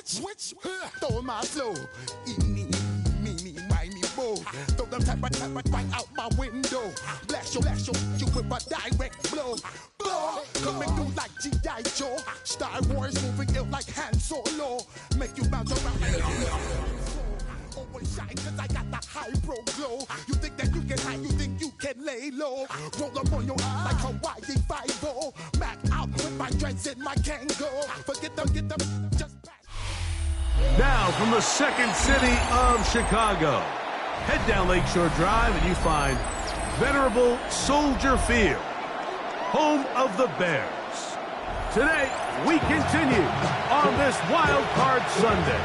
switch, throw my flow. Eeny, meeny, miny, mo. Throw them type of right out my window. Blast you with a direct blow. Blow, coming through like G.I. Joe. Star Wars moving ill like Han Solo. Make you bounce around like always shine cause I got the high pro glow. You think that you can hide, you think you can lay low. Roll up on your eyes like Hawaii 5-0. Back out with my dreads in my Kango. Forget them, just back. Now from the second city of Chicago, head down Lakeshore Drive and you find venerable Soldier Field, home of the Bears. Today, we continue on this Wild Card Sunday.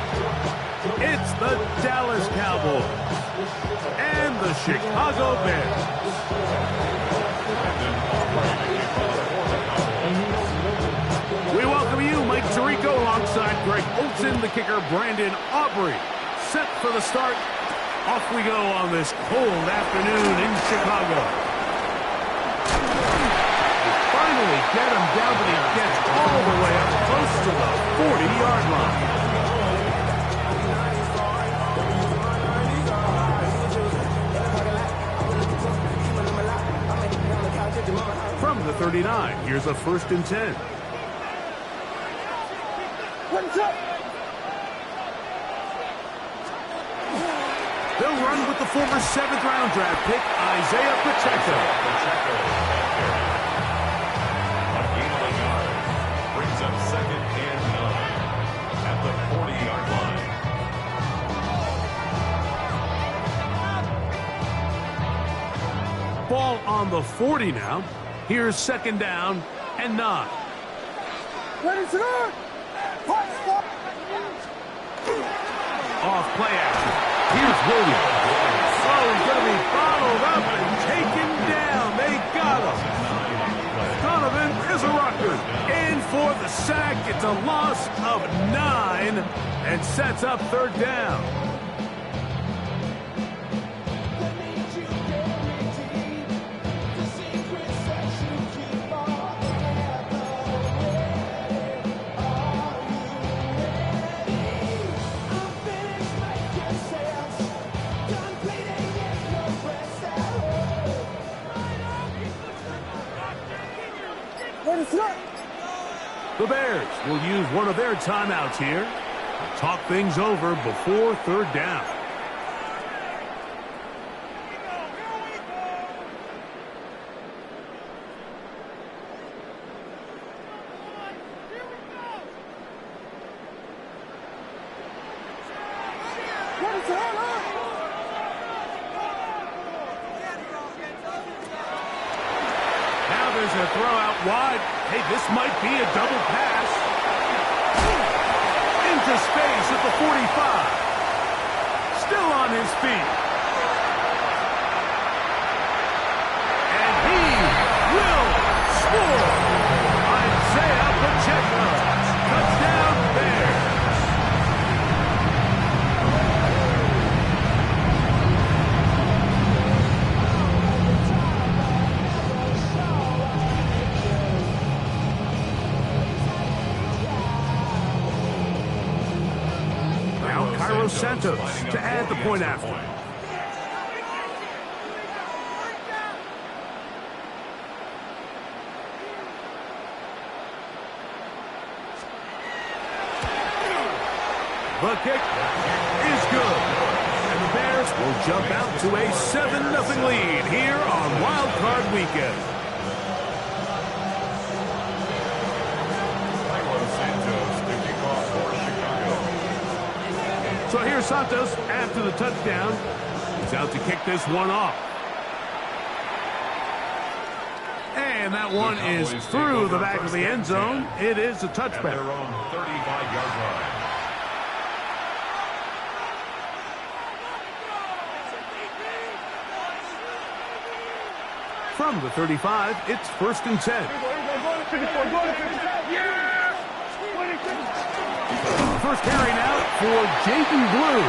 It's the Dallas Cowboys and the Chicago Bears. We welcome you, Mike Tirico, alongside Greg Olson, the kicker, Brandon Aubrey. Set for the start. Off we go on this cold afternoon in Chicago. Finally get him down, but he gets all the way up close to the 40-yard line. From the 39, here's a 1st and 10. They'll run with the former 7th-round draft pick, Isaiah Pacheco. A gain of a yard brings up 2nd and 9 at the 40-yard line. Ball on the 40 now. Here's 2nd down and 9. Off play action. Here's Williams. Oh, he's going to be bottled up and taken down. They got him. Donovan is a Rucker. In for the sack. It's a loss of 9 and sets up 3rd down. The Bears will use one of their timeouts here to talk things over before 3rd down. Now there's a throw out wide. Hey, this might be a double pass. Into space at the 45. Still on his feet. And he will score. Isaiah Pacheco. Touchdown Bears. Santos to add the point after. The kick is good. And the Bears will jump out to a 7-0 lead here on Wild Card Weekend. So here's Santos after the touchdown. He's out to kick this one off. And that one is through the back of the end zone. It is a touchback. Their own 35-yard line. From the 35, it's 1st and 10. First carry now for Jaden Blue.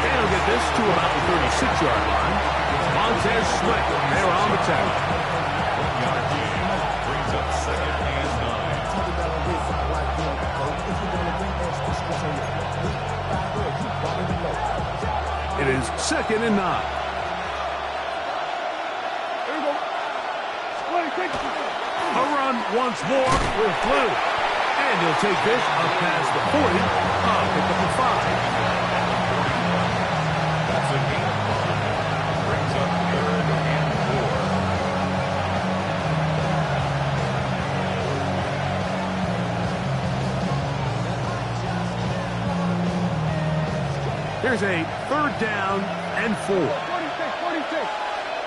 They'll get this to about the 36-yard line. Montez Sweat there on the tackle. Brings up 2nd and 9. is 2nd and 9. A run once more with Blue. And he'll take this up past the 40. Pick up the 5. That's a gain of 5. Brings up 3rd and 4. Here's a 3rd down and 4. 46.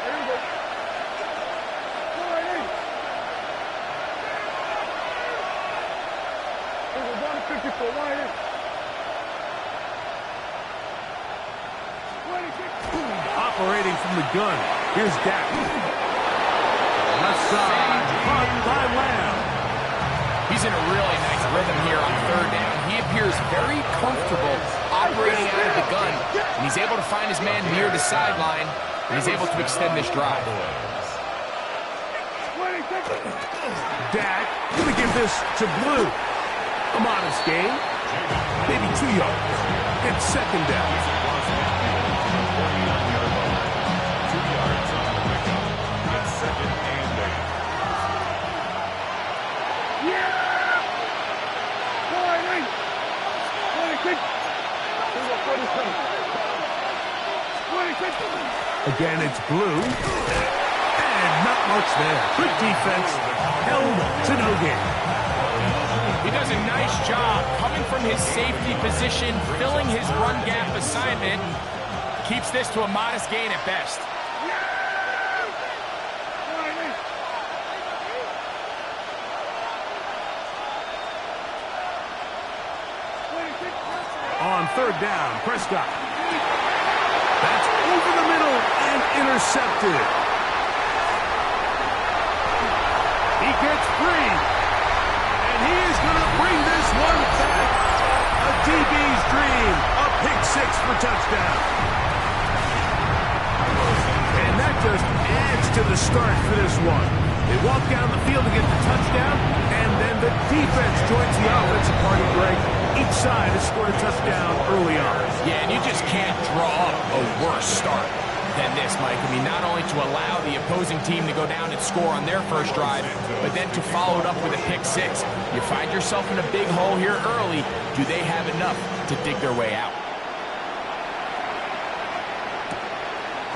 There you go. Down to 54. Wide in. 26. Operating from the gun. Here's Dak. Left side. Caught by Lamb. He's in a really nice rhythm here on 3rd down. He appears very comfortable operating out of the gun, and he's able to find his man near the sideline, and he's able to extend this drive. Dak going to give this to Blue. A modest gain. Maybe 2 yards. It's 2nd down. 49-yard line. 2 yards on the pickup. It's 2nd and 8. Yeah! 26. 26. Again, it's Blue. And not much there. Good defense. Held to no gain. He does a nice job coming from his safety position, filling his run gap assignment. Keeps this to a modest gain at best. On 3rd down, Prescott. That's over the middle and intercepted. He gets free. And he is going to bring this one back. A DB's dream. A pick 6 for touchdown. And that just adds to the start for this one. They walk down the field to get the touchdown, and then the defense joins the offensive party break. Each side has scored a touchdown early on. Yeah, and you just can't draw up a worse start than this, Mike. I mean, not only to allow the opposing team to go down and score on their first drive, but then to follow it up with a pick 6. You find yourself in a big hole here early. Do they have enough to dig their way out?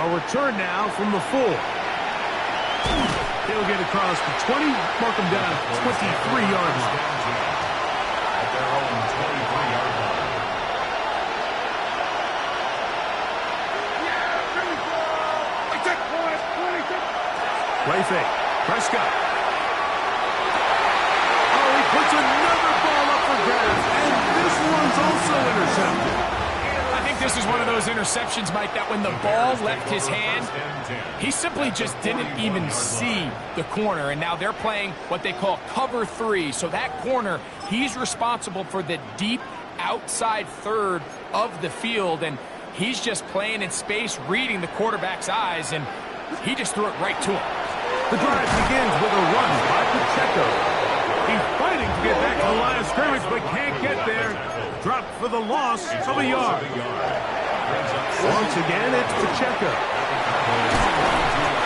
A return now from the 4. He'll get across the 20, mark him down at 23-yard line. At their own 23-yard line. Play fake. Prescott. Oh, he puts another ball up for grabs, and this one's also intercepted. I think this is one of those interceptions, Mike, that when the ball left his hand, he simply just didn't even see the corner, and now they're playing what they call cover 3. So that corner, he's responsible for the deep outside 3rd of the field, and he's just playing in space, reading the quarterback's eyes, and he just threw it right to him. The drive begins with a run by Pacheco. He's fighting to get back to the line of scrimmage, but can't get there. Dropped for the loss of a yard. Once again, it's Pacheco.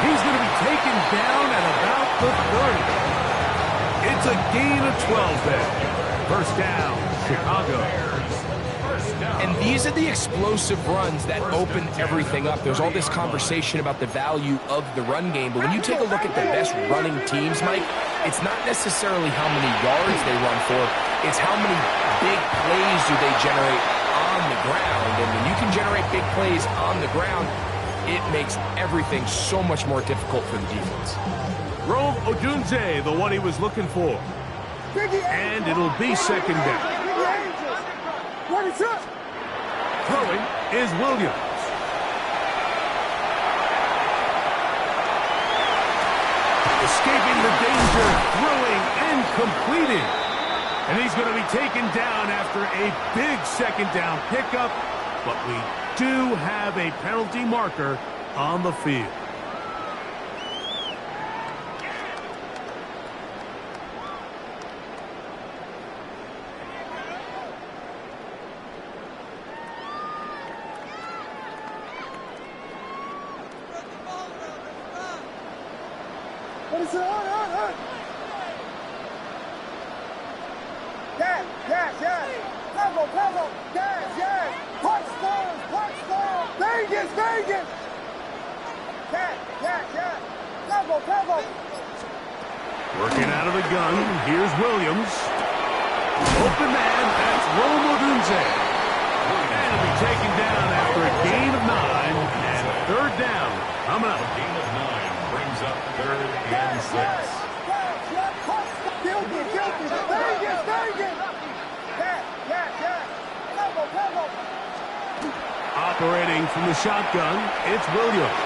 He's going to be taken down at about the 30. It's a gain of 12 there. First down, Chicago. And these are the explosive runs that open everything up. There's all this conversation about the value of the run game, but when you take a look at the best running teams, Mike, it's not necessarily how many yards they run for, it's how many big plays do they generate on the ground. And when you can generate big plays on the ground, it makes everything so much more difficult for the defense. Rome Odunze, the one he was looking for. And it'll be 2nd down. Throwing is Williams. Escaping the danger, throwing and completing. And he's going to be taken down after a big 2nd down pickup. But we do have a penalty marker on the field. Yes. Cover. Yes. Touchdown. Vegas. Yes. Cover. Working out of the gun. Here's Williams. Open man. That's Roma Dunze. And he'll be taken down after a gain of 9. And third down. Coming up. A gain of 9 brings up 3rd and 6. Guilty. Vegas. Yes. Cover. Operating from the shotgun, it's Williams.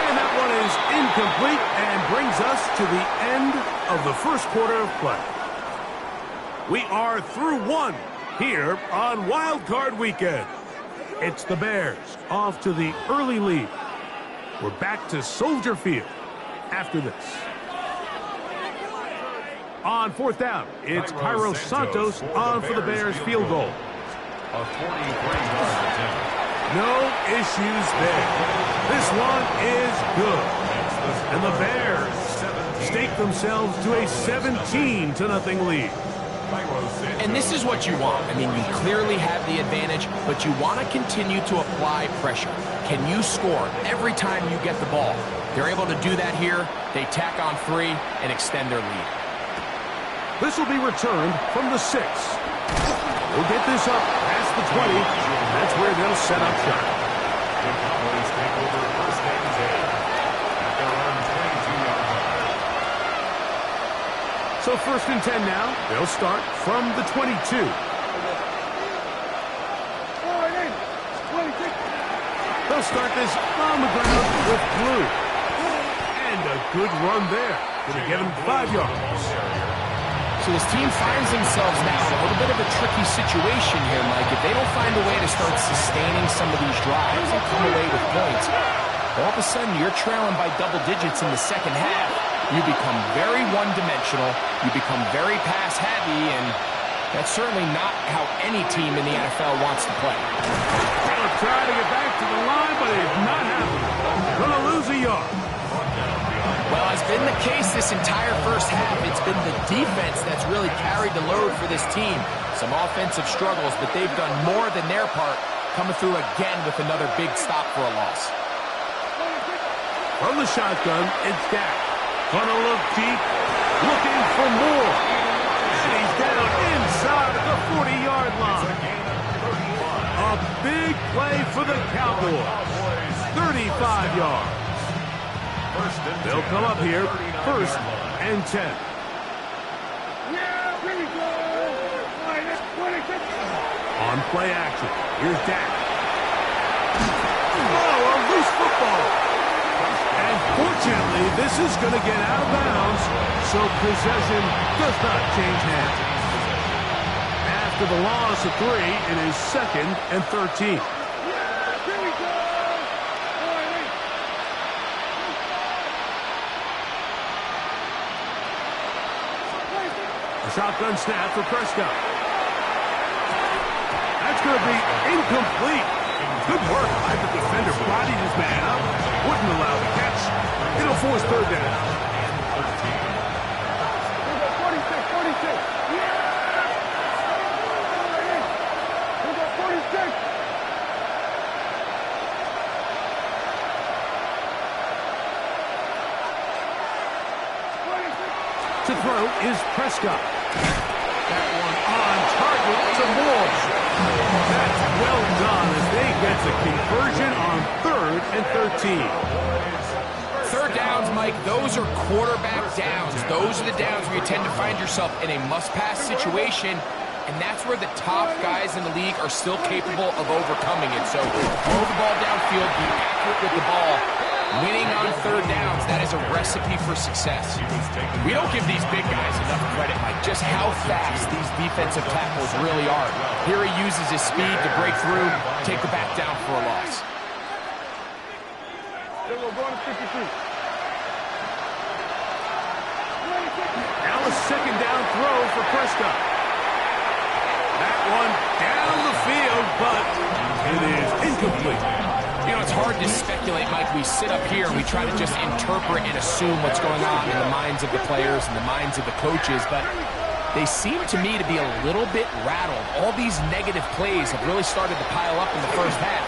And that one is incomplete and brings us to the end of the first quarter of play. We are through 1 here on Wild Card Weekend. It's the Bears off to the early lead. We're back to Soldier Field after this. On 4th down, it's Cairo Santos on for the Bears field goal. A 43-yard attempt. No issues there. This one is good. And the Bears stake themselves to a 17-0 lead. And this is what you want. I mean, you clearly have the advantage, but you want to continue to apply pressure. Can you score every time you get the ball? They're able to do that here. They tack on 3 and extend their lead. This will be returned from the 6. We'll get this up past the 20. That's where they'll set up shop. The Cowboys take over 1st and 10 at their own 22-yard line. So 1st and 10 now. They'll start from the 22. They'll start this on the ground with Blue. And a good run there. Going to get him 5 yards. So this team finds themselves now in a little bit of a tricky situation here, Mike. If they don't find a way to start sustaining some of these drives and come away with points, all of a sudden you're trailing by double digits in the second half. You become very one-dimensional. You become very pass-heavy, and that's certainly not how any team in the NFL wants to play. They'll try to get back to the line, but it's not happening. Going to lose a yard. Well, it's been the case this entire first half. It's been the defense that's really carried the load for this team. Some offensive struggles, but they've done more than their part, coming through again with another big stop for a loss. From the shotgun, it's Dak. Gonna look deep, looking for more. And he's down inside the 40-yard line. A big play for the Cowboys. 35 yards. They'll come up here, 1st and 10. On play action, here's Dak. Oh, a loose football. And fortunately, this is going to get out of bounds, so possession does not change hands. After the loss of 3, it is 2nd and 13. Shotgun snap for Prescott. That's going to be incomplete. Good work by the defender. Bodied his man up. Wouldn't allow the catch. It'll force 3rd down. 46. To throw is Prescott. That one on target to Moore. That's well done as they get the conversion on 3rd and 13. 3rd downs, Mike, those are quarterback downs. Those are the downs where you tend to find yourself in a must-pass situation, and that's where the top guys in the league are still capable of overcoming it. So throw the ball downfield, be accurate with the ball. Winning on 3rd downs, that is a recipe for success. We don't give these big guys enough credit, Mike, just how fast these defensive tackles really are. Here he uses his speed to break through, take the back down for a loss. Now a 2nd down throw for Prescott. That one down the field, but it is incomplete. You know, it's hard to speculate, Mike. We sit up here and we try to just interpret and assume what's going on in the minds of the players and the minds of the coaches, but they seem to me to be a little bit rattled. All these negative plays have really started to pile up in the first half.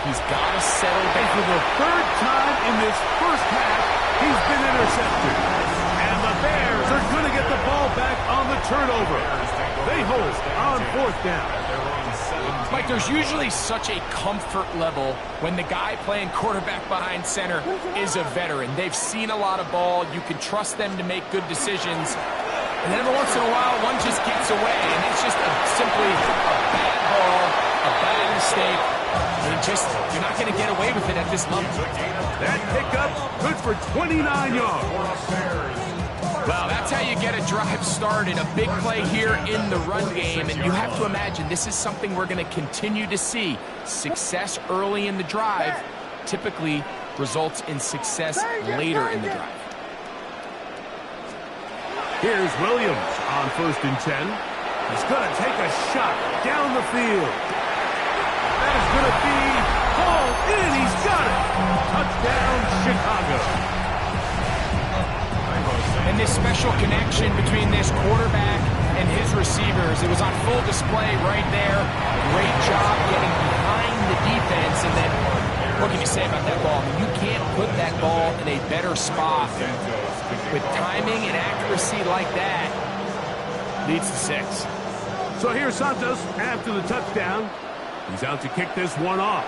He's got to settle down. For the third time in this first half, he's been intercepted. And the Bears are going to get the ball back on the turnover. They hold on fourth down. Mike, there's usually such a comfort level when the guy playing quarterback behind center is a veteran. They've seen a lot of ball. You can trust them to make good decisions. And then every once in a while, one just gets away, and it's just simply a bad ball, a bad mistake. And you're not going to get away with it at this level. That pickup, good for 29 yards. Well, that's how you get a drive started. A big play here in the run game, and you have to imagine this is something we're going to continue to see. Success early in the drive typically results in success later in the drive. Here's Williams on 1st and 10. He's going to take a shot down the field. That is going to be hauled in. He's got it. Touchdown, Chicago. And this special connection between this quarterback and his receivers, it was on full display right there. Great job getting behind the defense. And then, what can you say about that ball? I mean, you can't put that ball in a better spot. With timing and accuracy like that, leads to 6. So here's Santos after the touchdown. He's out to kick this one off.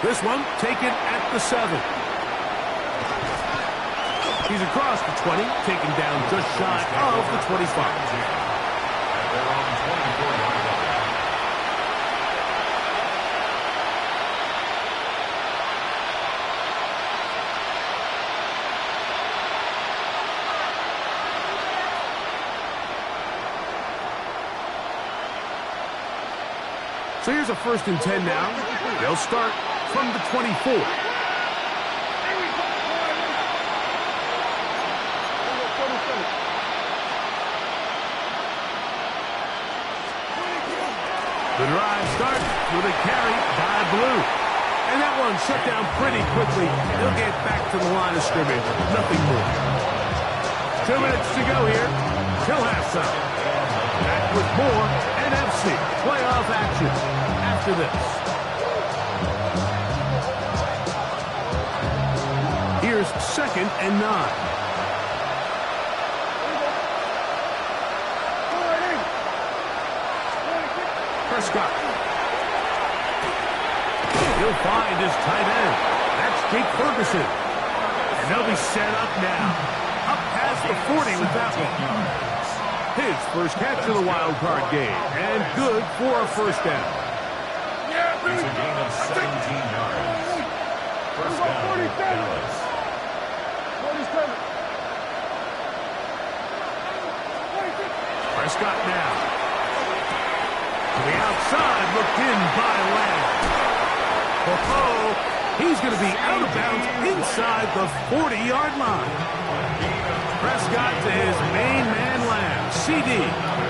This one taken at the 7. He's across the 20, taken down just shy of the 25. They're on 24-yard line. So here's a 1st and 10 now. They'll start from the 24. The drive starts with a carry by Blue. And that one shut down pretty quickly. They'll get back to the line of scrimmage. Nothing more. 2 minutes to go here till halftime. Back with more NFC playoff action after this. Here's 2nd and 9. Prescott. He'll find his tight end. That's Jake Ferguson. And they'll be set up now. Up past the 40 with that one. His first catch of the wild card game. And good for a 1st down. It's a gain of 17 yards. First down, Dallas. 47. Prescott now. To the outside, looked in by Lamb. He's going to be out of bounds inside the 40-yard line. Prescott to his main man, Lamb. CD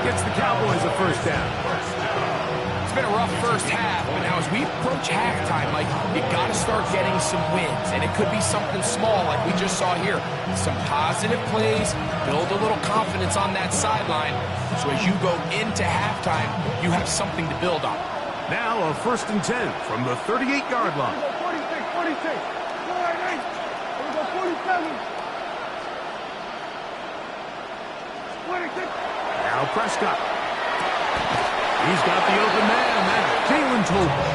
gets the Cowboys a 1st down. It's been a rough first half, but now as we approach halftime, Mike, you got to start getting some wins, and it could be something small like we just saw here. Some positive plays, build a little confidence on that sideline, so as you go into halftime, you have something to build on. Now a 1st and 10 from the 38-yard line. 46. Here we go, 47. 26. Now Prescott. He's got the open man. That's Jalen Tolbert.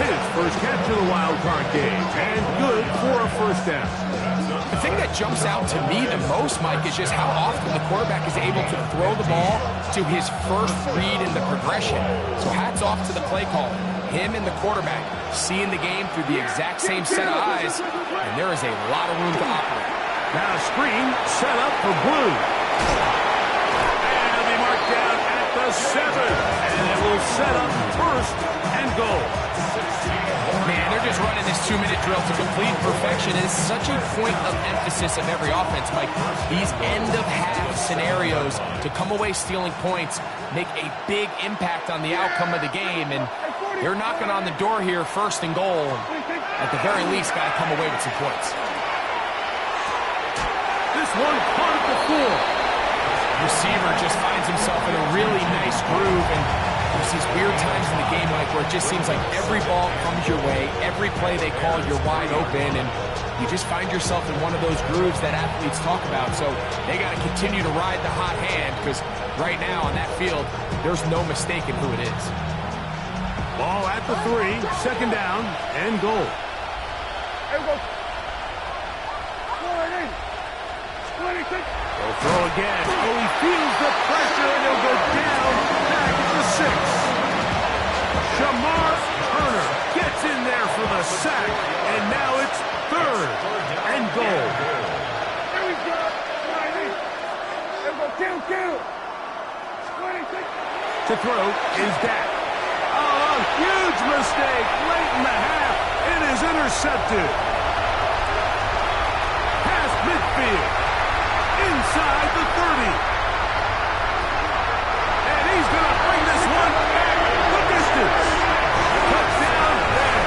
His first catch of the wild card game. And good for a 1st down. The thing that jumps out to me the most, Mike, is just how often the quarterback is able to throw the ball to his first read in the progression. So hats off to the play caller. Him and the quarterback seeing the game through the exact same set of eyes, and there is a lot of room to operate. Now screen set up for Blue. And it'll be marked down at the 7. And it will set up 1st and goal. Man, they're just running this 2-minute drill to complete perfection. It's such a point of emphasis of every offense, Mike. These end-of-half scenarios to come away stealing points make a big impact on the outcome of the game. And They're knocking on the door here, first and goal. At the very least, got to come away with some points. This one caught at the floor. Receiver just finds himself in a really nice groove, and there's these weird times in the game, Mike, where it just seems like every ball comes your way, every play they call, you're wide open, and you just find yourself in one of those grooves that athletes talk about. So they got to continue to ride the hot hand, because right now on that field, there's no mistaking who it is. Ball at the 3, second down, and goal. Here we go. 26. They'll throw again. Oh, he feels the pressure, and he'll go down back at the 6. Shamar Turner gets in there for the sack, and now it's third and goal. Here we go. 90. Here we go. Kill. 26. To throw is Dak. Oh, a huge mistake late in the half. It is intercepted. Past midfield. Inside the 30. And he's going to bring this one back the distance. Touchdown there.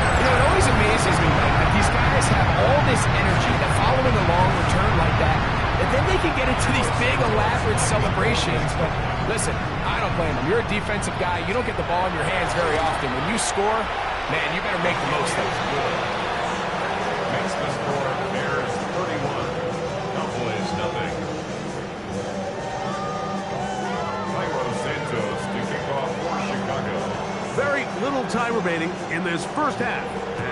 You know, it always amazes me, Mike, that these guys have all this energy that following a long return like that, and then they can get into these big, elaborate celebrations. But listen, I don't blame them. You're a defensive guy. You don't get the ball in your hands very often. When you score, man, you better make the most of it. Makes the score Bears 31, Cowboys nothing. Cairo Santos to kick off for Chicago. Very little time remaining in this first half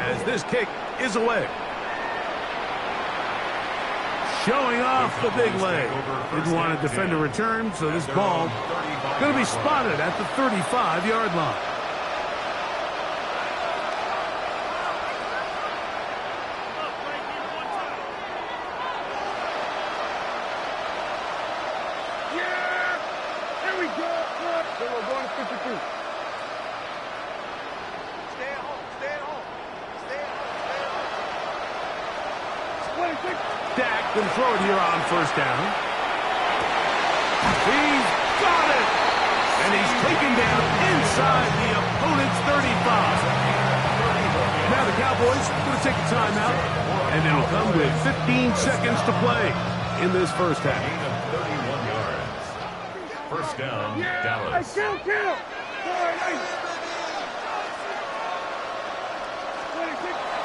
as this kick is away. Showing off the big leg. Didn't want to defend a return, so this ball going to be spotted at the 35-yard line. Here we go. So we're going to 52. Stay at home. 26. Dak can throw it here on first down. He's got it! And he's taken down inside the opponent's 35. Now the Cowboys going to take a timeout, and it'll come with 15 seconds to play in this first half. Gain of 31 yards. First down, Hey, Dallas. kill. 26.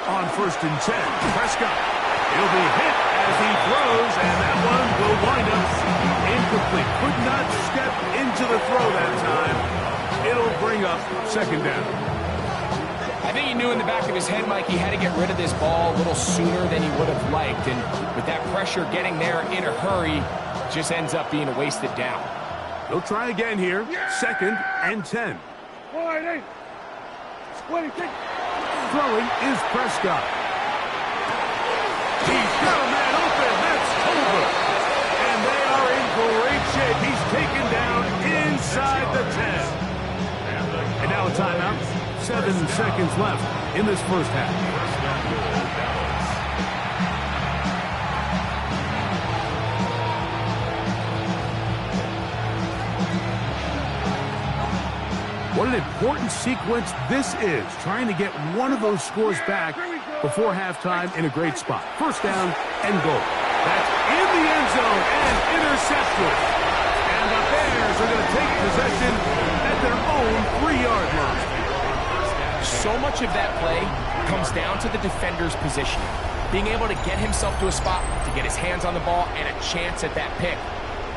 On first and 10, Prescott. He'll be hit as he throws, and that one will wind up incomplete. Could not step into the throw that time. It'll bring up second down. I think he knew in the back of his head, Mike, he had to get rid of this ball a little sooner than he would have liked. And with that pressure getting there in a hurry, just ends up being a wasted down. They'll try again here. Second and 10. 26. Throwing is Prescott. He's got a man open. That's over. And they are in great shape. He's taken down inside the 10. And now a timeout. 7 seconds left in this first half. What an important sequence this is, trying to get one of those scores back before halftime in a great spot. First down and goal. That's in the end zone and intercepted. And the Bears are going to take possession at their own 3-yard line. So much of that play comes down to the defender's position. Being able to get himself to a spot, to get his hands on the ball, and a chance at that pick.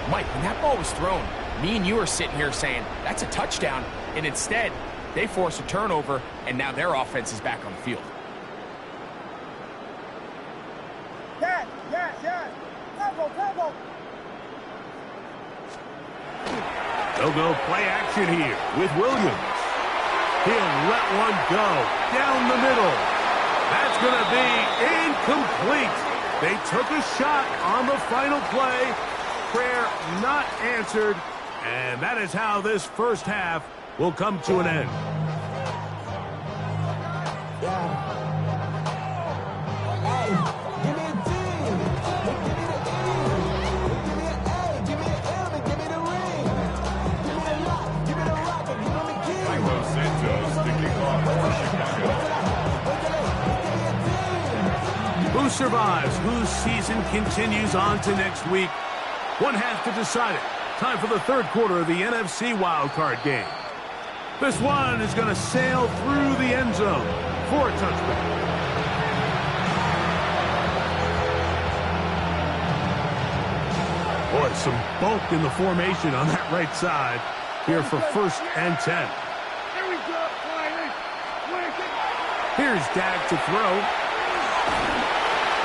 Mike, when that ball was thrown, me and you are sitting here saying, that's a touchdown. And instead, they force a turnover, and now their offense is back on the field. Yes. Tempo. They'll go play action here with Williams. He'll let one go down the middle. That's going to be incomplete. They took a shot on the final play. Prayer not answered. And that is how this first half will come to an end. survives, whose season continues on to next week. One half to decide it. Time for the third quarter of the NFC wildcard game. This one is going to sail through the end zone for a touchback. Boy, some bulk in the formation on that right side here for 1st and 10. Here we go. Here's Dak to throw.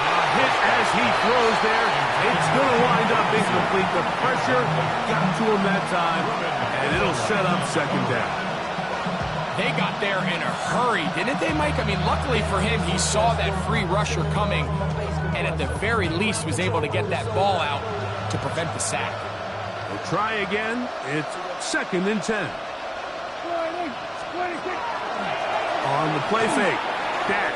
A hit as he throws there. It's going to wind up incomplete. The pressure got to him that time, and it'll set up 2nd down. They got there in a hurry, didn't they, Mike? I mean, luckily for him, he saw that free rusher coming, and at the very least was able to get that ball out to prevent the sack. We'll try again. It's 2nd and 10. On the play fake. Dak.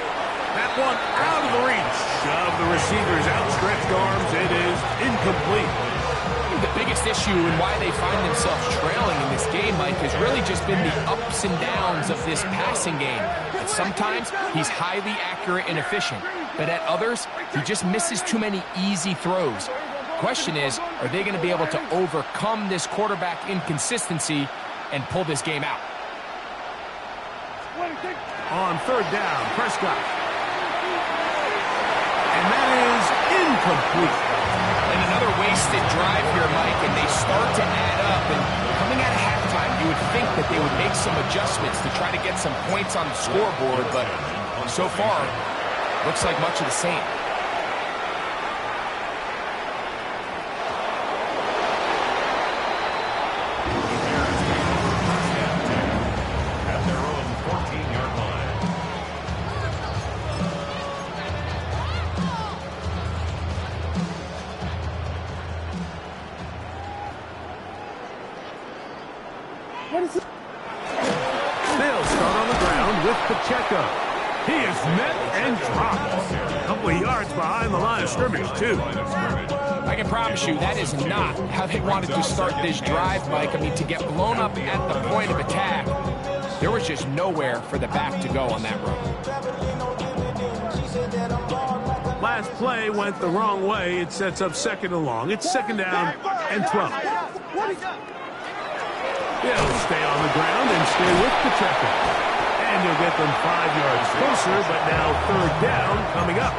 That one out of the reach of the receiver's outstretched arms. It is incomplete. The biggest issue and why they find themselves trailing in this game, Mike, has really just been the ups and downs of this passing game. But sometimes he's highly accurate and efficient, but at others, he just misses too many easy throws. Question is, are they going to be able to overcome this quarterback inconsistency and pull this game out? On 3rd down, Prescott. And that is incomplete. And another wasted drive here, Mike, and they start to add up. And coming out of halftime, you would think that they would make some adjustments to try to get some points on the scoreboard, but so far, looks like much of the same. They'll start on the ground with Pacheco. He is met and dropped. A couple of yards behind the line of scrimmage, too. I can promise you that is not how they wanted to start this drive, Mike. I mean, to get blown up at the point of attack, there was just nowhere for the back to go on that run. Last play went the wrong way. It sets up 2nd and long. It's 2nd down and 12. He'll stay on the ground and stay with Pacheco. And he'll get them 5 yards closer, but now 3rd down coming up.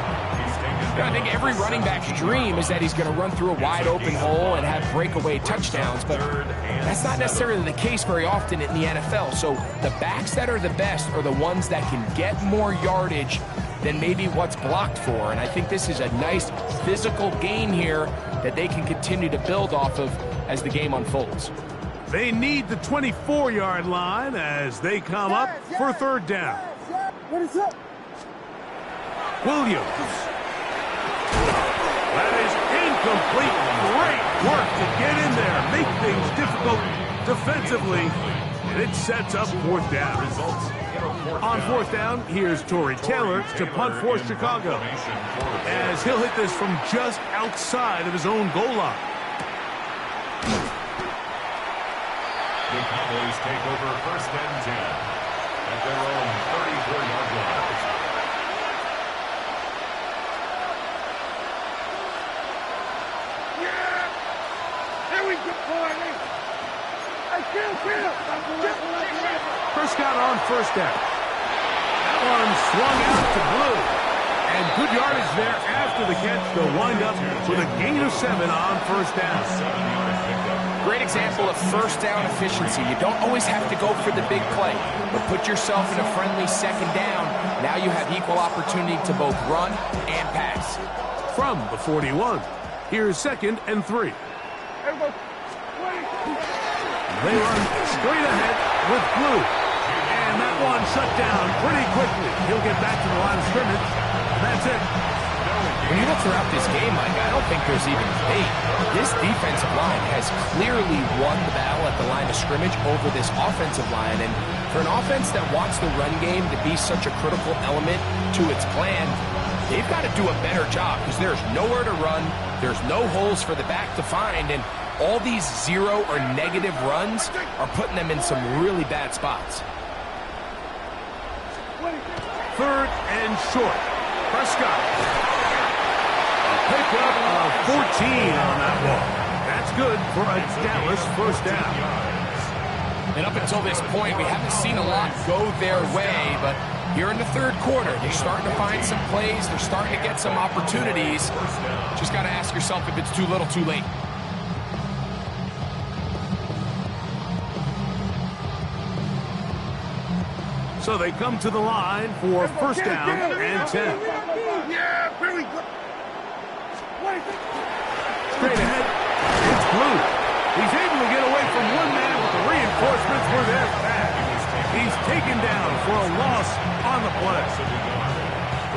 I think every running back's dream is that he's going to run through a wide open hole and have breakaway touchdowns, but that's not necessarily the case very often in the NFL. So the backs that are the best are the ones that can get more yardage than maybe what's blocked for. And I think this is a nice physical game here that they can continue to build off of as the game unfolds. They need the 24-yard line as they come up for 3rd down. What is up? Williams. That is incomplete. Great work to get in there, make things difficult defensively, and it sets up 4th down. On 4th down, here's Torrey Taylor to punt for Chicago, as he'll hit this from just outside of his own goal line. The Cowboys take over 1st and 10 at their own 34-yard line. Here we go, boy. Hey, kill. Prescott on 1st down. That one swung out to Blue. And good yardage there after the catch. They'll wind up with a gain of 7 on 1st down. Great example of 1st down efficiency. You don't always have to go for the big play, but put yourself in a friendly 2nd down. Now you have equal opportunity to both run and pass. From the 41, here's 2nd and 3. They run straight ahead with Blue. And that one shut down pretty quickly. He'll get back to the line of scrimmage. And that's it. When you look throughout this game, Mike, I don't think there's even debate. This defensive line has clearly won the battle at the line of scrimmage over this offensive line. And for an offense that wants the run game to be such a critical element to its plan, they've got to do a better job because there's nowhere to run. There's no holes for the back to find. And all these 0 or negative runs are putting them in some really bad spots. 3rd and short. Prescott. Pickup of 14 on that one. That's good for a Dallas first down. And up until this point, we haven't seen a lot go their way, but here in the third quarter, they're starting to find some plays. They're starting to get some opportunities. Just got to ask yourself if it's too little, too late. So they come to the line for first down and 10. Yeah, very good. Straight ahead, it's Blue. He's able to get away from one man, but the reinforcements were there fast. He's taken down for a loss on the play.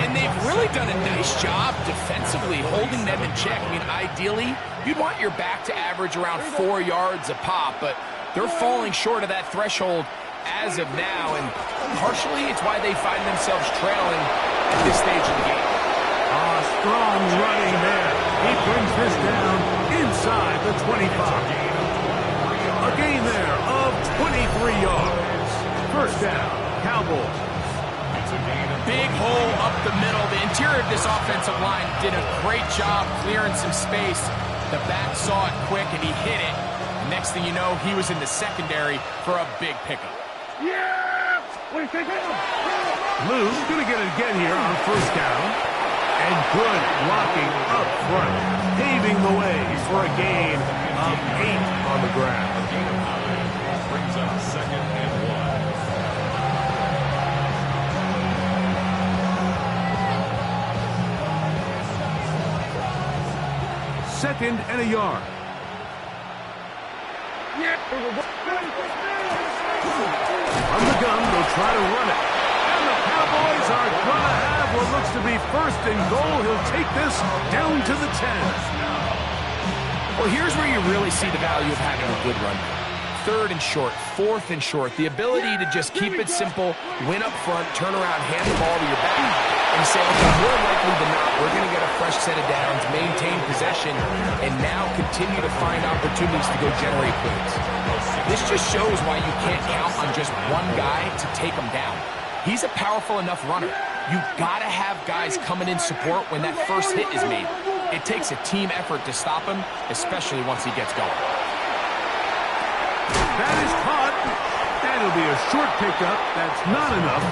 And they've really done a nice job defensively holding them in check. I mean, ideally, you'd want your back to average around 4 yards a pop, but they're falling short of that threshold as of now, and partially it's why they find themselves trailing at this stage of the game. Strong running there. He brings this down inside the 25. A gain there of 23 yards. First down, Cowboys. Big hole up the middle. The interior of this offensive line did a great job clearing some space. The back saw it quick, and he hit it. Next thing you know, he was in the secondary for a big pickup. Yeah! What do you think? Lou's going to get it again here on first down. And good blocking up front, paving the way for a gain of 8 on the ground. A gain of 9 brings up second and 1. Second and a yard. From the gun, they'll try to run it. And the Cowboys are going to have what looks to be first and goal. He'll take this down to the 10. Well, here's where you really see the value of having a good run. Third and short, fourth and short. The ability to just keep it simple, win up front, turn around, hand the ball to your back, and say, okay, more likely than not, we're going to get a fresh set of downs, maintain possession, and now continue to find opportunities to go generate points. This just shows why you can't count on just one guy to take them down. He's a powerful enough runner. You've got to have guys coming in support when that first hit is made. It takes a team effort to stop him, especially once he gets going. That is caught. That'll be a short pickup. That's not enough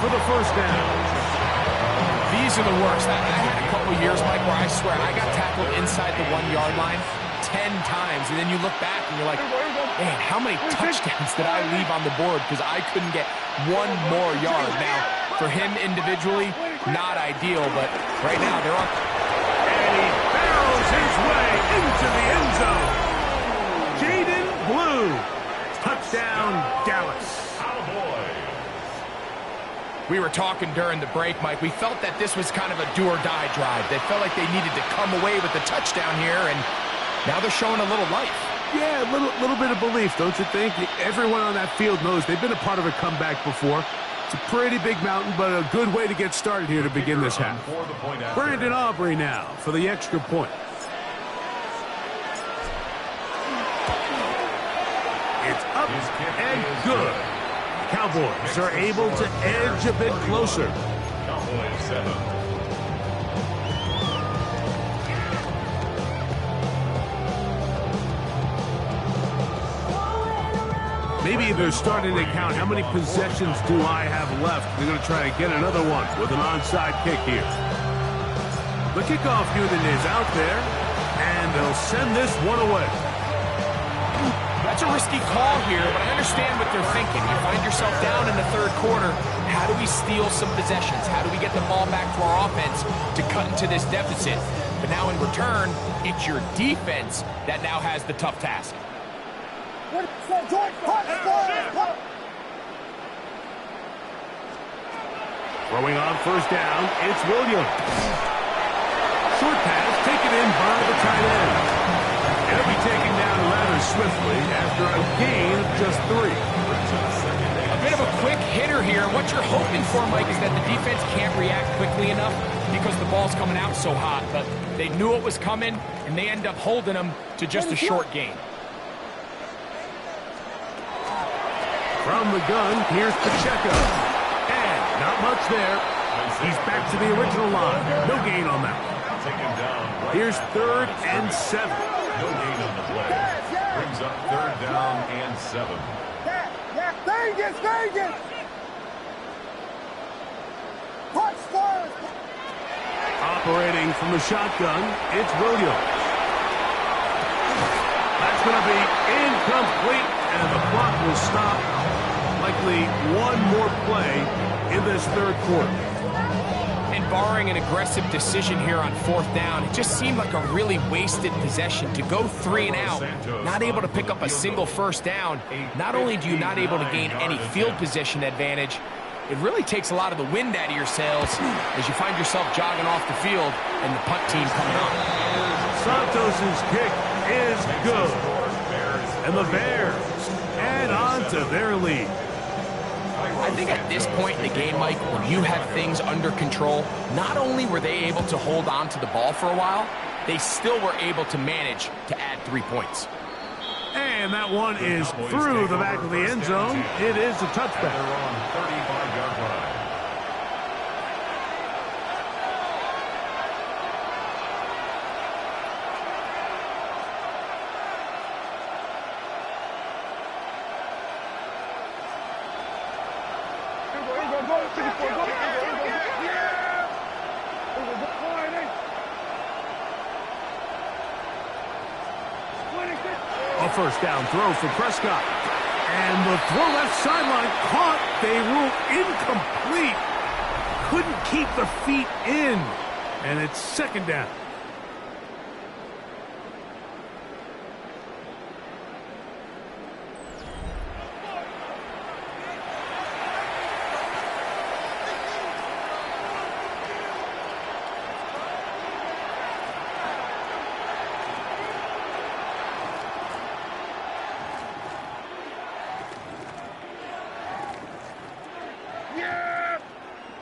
for the first down. These are the worst. I had a couple years, Mike, where I swear I got tackled inside the 1 yard line 10 times, and then you look back and you're like, man, how many touchdowns did I leave on the board because I couldn't get one more yard? Now, for him individually, not ideal, but right now they're on. And he barrels his way into the end zone. Jaden Blue. Touchdown, Dallas. We were talking during the break, Mike. We felt that this was kind of a do-or-die drive. They felt like they needed to come away with the touchdown here, and now they're showing a little life. Yeah, a little bit of belief, don't you think? Everyone on that field knows they've been a part of a comeback before. It's a pretty big mountain, but a good way to get started here to begin this half. Brandon Aubrey now for the extra point. It's up and good. Cowboys are able to edge a bit closer. Cowboys 7. Maybe they're starting to count how many possessions do I have left. They're going to try to get another one with an onside kick here. The kickoff unit is out there, and they'll send this one away. That's a risky call here, but I understand what they're thinking. You find yourself down in the third quarter. How do we steal some possessions? How do we get the ball back to our offense to cut into this deficit? But now in return, it's your defense that now has the tough task. Throwing on first down, it's Williams. Short pass taken in by the tight end. It'll be taken down rather swiftly after a gain of just 3. A bit of a quick hitter here. What you're hoping for, Mike, is that the defense can't react quickly enough because the ball's coming out so hot. But they knew it was coming, and they end up holding them to just a short gain. From the gun, here's Pacheco. And not much there. He's back to the original line. No gain on that. taken down. Right Here's at 3rd the and line. 7. No gain on the play. Brings up 3rd down and 7. Vegas! Punch first! Operating from the shotgun, it's Williams. That's going to be incomplete, and the clock will stop. Likely one more play in this 3rd quarter. And barring an aggressive decision here on 4th down, it just seemed like a really wasted possession to go 3 and out, not able to pick up a single 1st down. Not only do you not able to gain any field position advantage, it really takes a lot of the wind out of your sails as you find yourself jogging off the field and the punt team coming up. Santos' kick is good. And the Bears add on to their lead. I think at this point in the game, Mike, when you have things under control, not only were they able to hold on to the ball for a while, they still were able to manage to add 3 points. And that one is through the back of the end zone. It is a touchback. They're on 35-yard line. A 1st down throw for Prescott. And the throw left sideline caught. They rule incomplete. Couldn't keep the feet in. And it's 2nd down.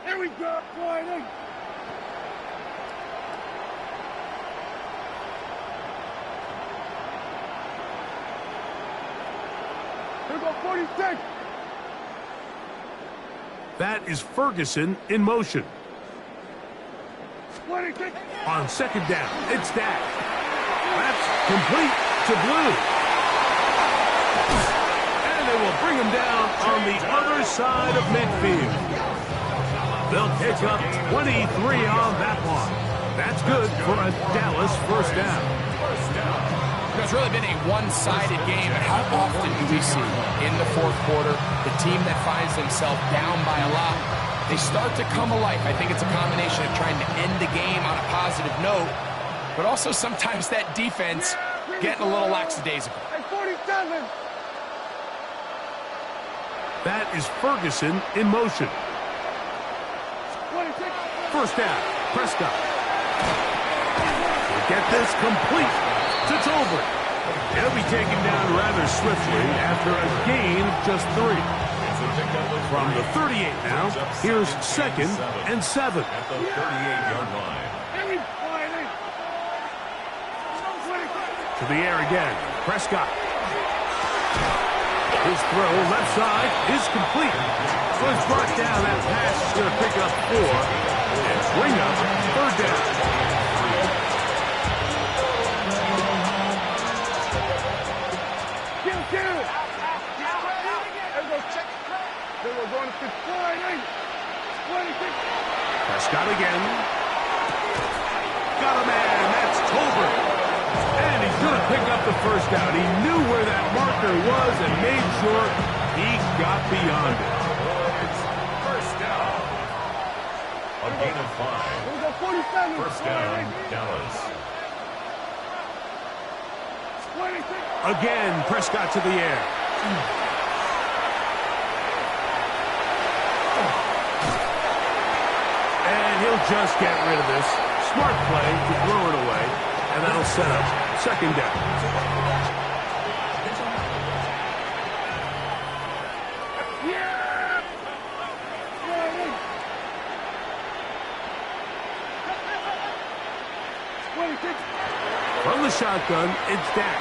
Here we go, Friday. Here go 46. That is Ferguson in motion. 26. On 2nd down, it's Dak. That's complete to Blue. And they will bring him down on the other side of midfield. They'll pick up 23 on that one. That's good for a Dallas 1st down. It's really been a one-sided game, but how often do we see in the 4th quarter the team that finds themselves down by a lot, they start to come alive. I think it's a combination of trying to end the game on a positive note, but also sometimes that defense getting a little lackadaisical. At 47. That is Ferguson in motion. 26. 1st down, Prescott. We'll get this complete to Tolbert. He'll be taken down rather swiftly after a gain of just 3. From the 38 now, here's 2nd and 7. At the 38-yard line. To the air again, Prescott. His throw left side is complete. Was brought down. That pass is going to pick up 4 and bring up 3rd down. Prescott again. Got a man. That's Tolbert. And he's going to pick up the 1st down. He knew where that marker was and made sure he got beyond it. It's 1st down. A gain of 5. 1st down, Dallas. Again, Prescott to the air. And he'll just get rid of this. Smart play to throw it away. And that'll set up 2nd down. From the shotgun, it's Dak.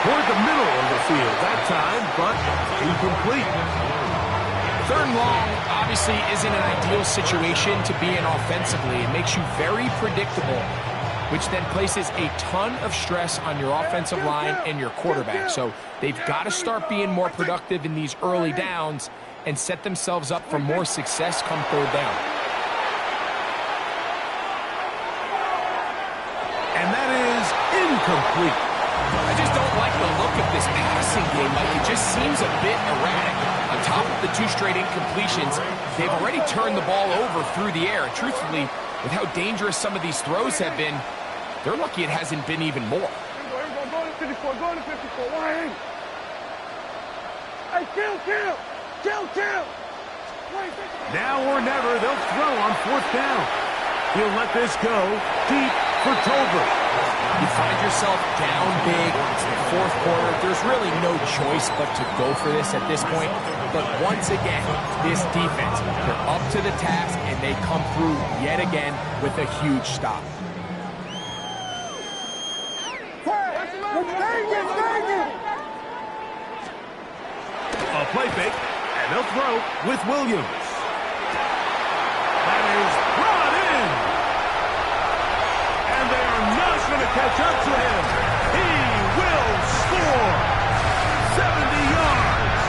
Toward the middle of the field that time, but incomplete. Third and long obviously isn't an ideal situation to be in offensively. It makes you very predictable, which then places a ton of stress on your offensive line and your quarterback. So they've got to start being more productive in these early downs and set themselves up for more success come third down. And that is incomplete. I just don't like the look of this passing game. Like, it just seems a bit erratic. On top of the 2 straight incompletions, they've already turned the ball over through the air. And truthfully, with how dangerous some of these throws have been, they're lucky it hasn't been even more. Here we go, go to 54, go to 54, why? Hey, kill! Now or never, they'll throw on 4th down. He'll let this go deep for Tolbert. You find yourself down big. It's the 4th quarter. There's really no choice but to go for this at this point. But once again, this defense, they're up to the task, and they come through yet again with a huge stop. A play fake, and they'll throw with Williams. That is brought in. And they are not going to catch up to him. He will score. 70 yards.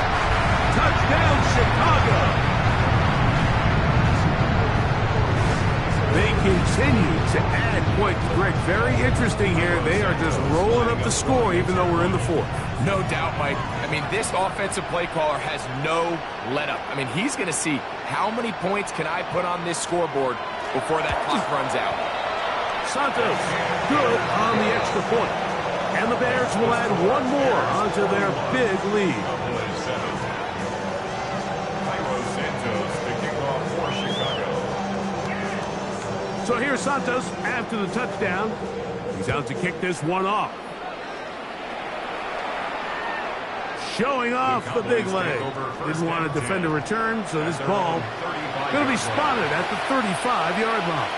Touchdown, Chicago. They continue to add points. Greg, very interesting here. They are just rolling up the score even though we're in the 4th. No doubt, Mike. I mean, this offensive play caller has no let-up. I mean, he's going to see how many points can I put on this scoreboard before that clock runs out. Santos, good on the extra point. And the Bears will add one more onto their big lead. So here's Santos after the touchdown. He's out to kick this one off. Showing off the big leg. Didn't want to defend a return, so this ball going to be spotted at the 35-yard line.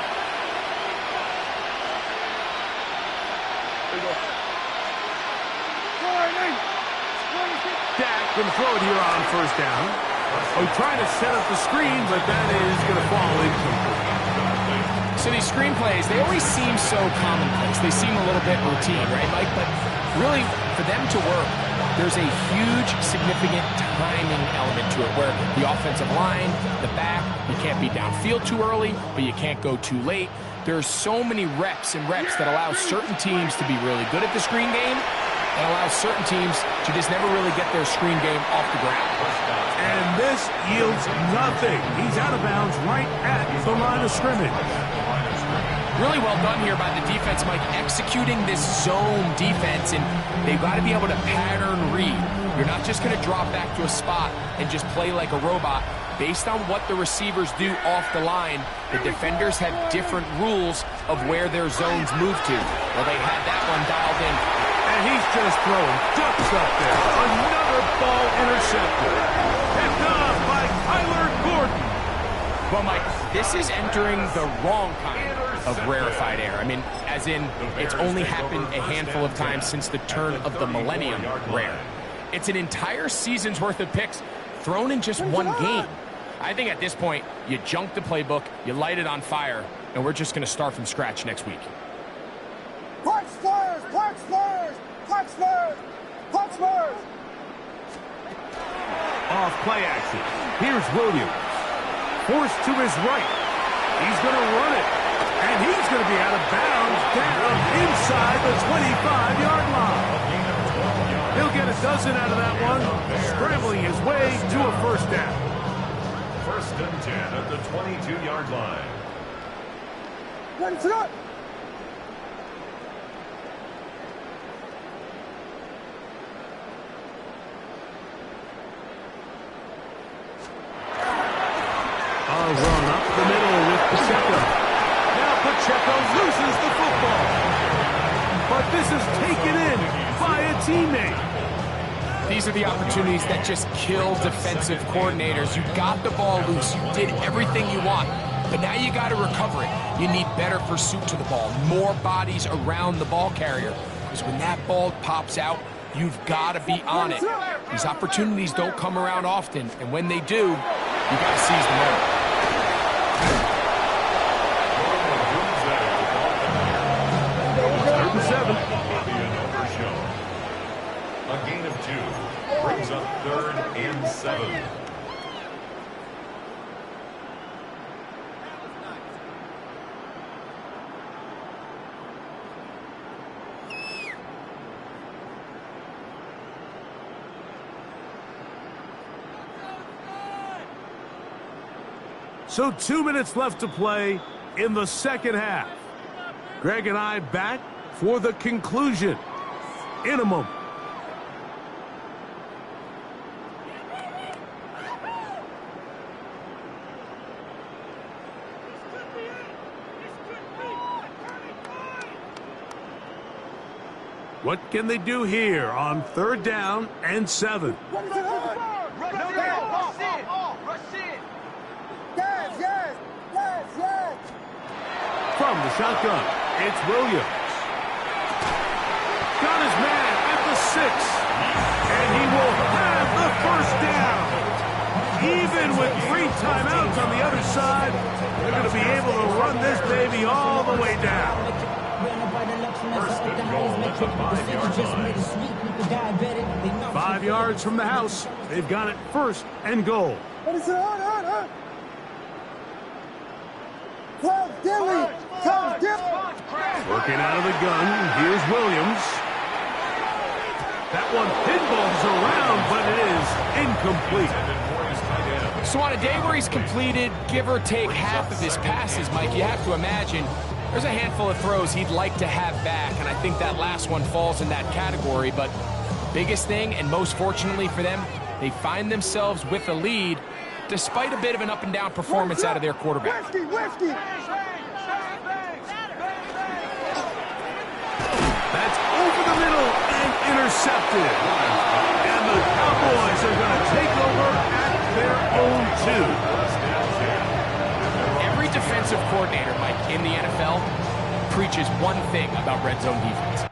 Dak going to throw it here on 1st down. Oh, trying to set up the screen, but that is going to fall incomplete. So these screenplays, they always seem so commonplace. They seem a little bit routine, right, Mike? But really, for them to work, there's a huge, significant timing element to it where the offensive line, the back, you can't be downfield too early, but you can't go too late. There's so many reps and reps that allow certain teams to be really good at the screen game and allow certain teams to just never really get their screen game off the ground. And this yields nothing. He's out of bounds right at the line of scrimmage. Really well done here by the defense, Mike, executing this zone defense, and they've got to be able to pattern read. You're not just going to drop back to a spot and just play like a robot. Based on what the receivers do off the line, the defenders have different rules of where their zones move to. Well, they had that one dialed in. And he's just throwing ducks up there. Another ball intercepted. Picked off by Kyler Gordon. Well, Mike, this is entering the wrong kind of rarefied air. I mean, as in, it's only happened a handful of times since the turn of the millennium rare. It's an entire season's worth of picks thrown in just one game. I think at this point, you junk the playbook, you light it on fire, and we're just going to start from scratch next week. Punch Spurs! Punch Spurs! Punch Spurs! Punch Spurs! Off play action. Here's Williams. Forced to his right. He's going to run it. And he's going to be out of bounds down inside the 25-yard line. He'll get a dozen out of that one, scrambling his way to a 1st down. 1st and 10 at the 22-yard line. Ready to go! A run up the middle with Pacheco. Now Pacheco loses the football. But this is taken in by a teammate. These are the opportunities that just kill defensive coordinators. You got the ball loose. You did everything you want. But now you got to recover it. You need better pursuit to the ball. More bodies around the ball carrier. Because when that ball pops out, you've got to be on it. These opportunities don't come around often. And when they do, You got to seize the moment. Third and 7. A gain of 2 brings up 3rd and 7. So 2 minutes left to play in the second half. Greg and I back for the conclusion in a moment. What can they do here on 3rd down and 7? From the shotgun, it's Williams. Got his man at the 6, and he will have the first down. Even with 3 timeouts on the other side, they're going to be able to run this baby all the way down. First and goal at the 5-yard line. 5 yards from the house. They've got it 1st and goal. Working out of the gun, here's Williams. That one pinballs around, but it is incomplete. So on a day where he's completed, give or take half of his passes, Mike, you have to imagine there's a handful of throws he'd like to have back, and I think that last one falls in that category. But biggest thing, and most fortunately for them, they find themselves with a lead despite a bit of an up-and-down performance out of their quarterback. That's over the middle and intercepted. And the Cowboys are going to take over at their own 2. Every defensive coordinator, Mike, in the NFL preaches one thing about red zone defense.